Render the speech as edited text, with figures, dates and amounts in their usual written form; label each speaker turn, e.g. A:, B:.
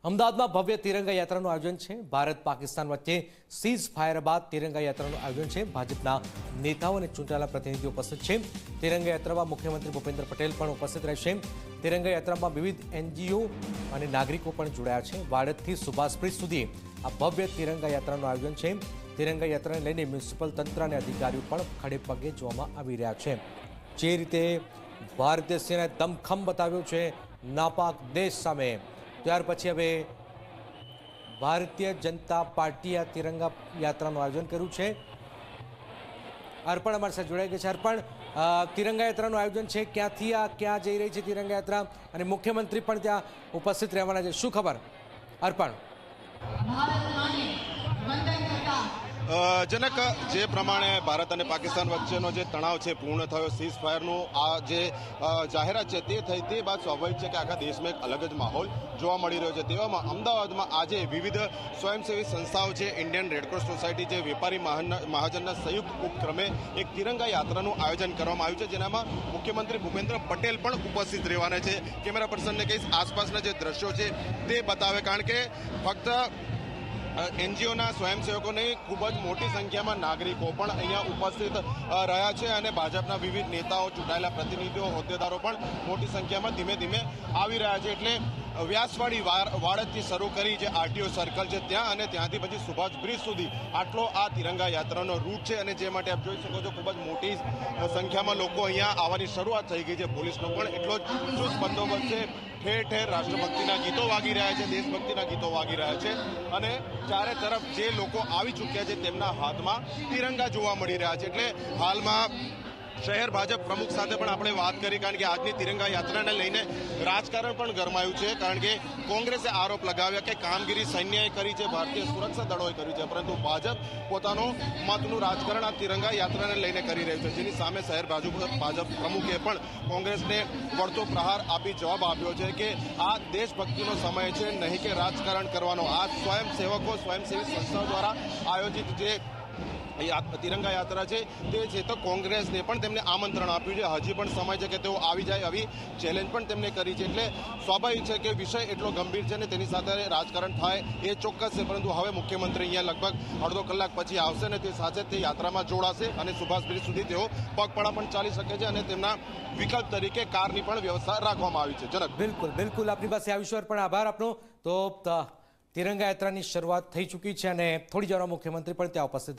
A: અમદાવાદમાં ભવ્ય તિરંગા યાત્રાનું આયોજન છે। ભારત પાકિસ્તાન વચ્ચે સીઝ ફાયર બાદ તિરંગા યાત્રાનું આયોજન છે। ભાજપના નેતાઓ અને ચૂંટાયેલા પ્રતિનિધિઓ ઉપસ્થિત છે। તિરંગા યાત્રામાં મુખ્યમંત્રી ભૂપેન્દ્ર પટેલ પણ ઉપસ્થિત રહેશે। તિરંગા યાત્રામાં વિવિધ એનજીઓ અને નાગરિકો પણ જોડાયા છે। વાડદથી સુભાષ બ્રિજ સુધી આ ભવ્ય તિરંગા યાત્રાનું આયોજન છે। તિરંગા યાત્રાને લઈને મ્યુનિસિપલ તંત્ર અને અધિકારીઓ પણ ખડે પગે જોવામાં આવી રહ્યા છે। જે રીતે ભારતીય સેનાએ દમખમ બતાવ્યો છે નાપાક દેશ સામે, ત્યાર પછી હવે ભારતીય જનતા પાર્ટી આ તિરંગા યાત્રાનું આયોજન કર્યું છે। અર્પણ અમારી સાથે જોડાઈ ગઈ છે। અર્પણ, તિરંગા યાત્રાનું આયોજન છે, ક્યાંથી આ ક્યાં જઈ રહી છે તિરંગા યાત્રા, અને મુખ્યમંત્રી પણ ત્યાં ઉપસ્થિત રહેવાના છે, શું ખબર? અર્પણ,
B: જનક, જે પ્રમાણે ભારત અને પાકિસ્તાન વચ્ચેનો જે તણાવ છે પૂર્ણ થયો, સીઝ ફાયરનું આ જે જાહેરાત છે તે થઈ, તે બાદ સ્વાભાવિક છે કે આખા દેશમાં એક અલગ જ માહોલ જોવા મળી રહ્યો છે। તેવામાં અમદાવાદમાં આજે વિવિધ સ્વયંસેવી સંસ્થાઓ છે, ઇન્ડિયન રેડક્રોસ સોસાયટી છે, વેપારી મહાજનના સંયુક્ત ઉપક્રમે એક તિરંગા યાત્રાનું આયોજન કરવામાં આવ્યું છે, જેનામાં મુખ્યમંત્રી ભૂપેન્દ્ર પટેલ પણ ઉપસ્થિત રહેવાના છે। કેમેરા પર્સનને કહીશ આસપાસના જે દ્રશ્યો છે તે બતાવે, કારણ કે ફક્ત એનજીઓના સ્વયંસેવકો નહીં, ખૂબ જ મોટી સંખ્યામાં નાગરિકો પણ અહીંયા ઉપસ્થિત રહ્યા છે અને ભાજપના વિવિધ નેતાઓ, ચૂંટાયેલા પ્રતિનિધિઓ, હોદ્દેદારો પણ મોટી સંખ્યામાં ધીમે ધીમે આવી રહ્યા છે। એટલે વ્યાસવાડી વાડદથી શરૂ કરી જે આરટીઓ સર્કલ છે ત્યાં, અને ત્યાંથી પછી સુભાષ બ્રિજ સુધી આટલો આ તિરંગા યાત્રાનો રૂટ છે, અને જે માટે આપ જોઈ શકો છો ખૂબ જ મોટી સંખ્યામાં લોકો અહીંયા આવવાની શરૂઆત થઈ ગઈ છે। પોલીસનો પણ એટલો જ ચુસ્ત બંદોબસ્ત છે। ઠેર ઠેર રાષ્ટ્રભક્તિના ગીતો વાગી રહ્યા છે, દેશભક્તિના ગીતો વાગી રહ્યા છે, અને ચારે તરફ જે લોકો આવી ચૂક્યા છે તેમના હાથમાં તિરંગા જોવા મળી રહ્યા છે। એટલે હાલમાં શહેર ભાજપ પ્રમુખ સાથે પણ આપણે વાત કરી, કારણ કે આજની તિરંગા યાત્રાને લઈને રાજકારણ પણ ગરમાયું છે, કારણ કે કોંગ્રેસે આરોપ લગાવ્યા કે કામગીરી સૈન્યએ કરી છે, ભારતીય સુરક્ષા દળોએ કર્યું છે, પરંતુ ભાજપ પોતાનો મતનું રાજકારણ આ તિરંગા યાત્રાને લઈને કરી રહ્યું છે, જેની સામે શહેર ભાજપ પ્રમુખે પણ કોંગ્રેસને વળતો પ્રહાર આપી જવાબ આપ્યો છે કે આ દેશભક્તિનો સમય છે, નહીં કે રાજકારણ કરવાનો। આ સ્વયંસેવકો, સ્વયંસેવી સંસ્થાઓ દ્વારા આયોજિત જે તિરંગા યાત્રા છે તે છે, તો કોંગ્રેસને પણ તેમને આમંત્રણ આપ્યું છે, હજી પણ સમય છે કે તેઓ આવી જાય, આવી ચેલેન્જ પણ તેમને કરી છે। એટલે સ્વાભાવિક છે કે વિષય એટલો ગંભીર છે ને તેની સાથે રાજકારણ થાય એ ચોક્કસ છે, પરંતુ હવે મુખ્યમંત્રી અહીંયા લગભગ અડધો કલાક પછી આવશે ને તે સાથે તે યાત્રામાં જોડાશે, અને સુભાષ બ્રિજ સુધી તેઓ પગપાળા પણ ચાલી શકે છે, અને તેમના વિકલ્પ તરીકે કારની પણ વ્યવસ્થા રાખવામાં આવી છે। જનક,
A: બિલકુલ બિલકુલ, આપની પાસે આવીશું। પણ આભાર આપનો। તો તિરંગા યાત્રાની શરૂઆત થઈ ચૂકી છે અને થોડી વાર મુખ્યમંત્રી પણ ત્યાં ઉપસ્થિત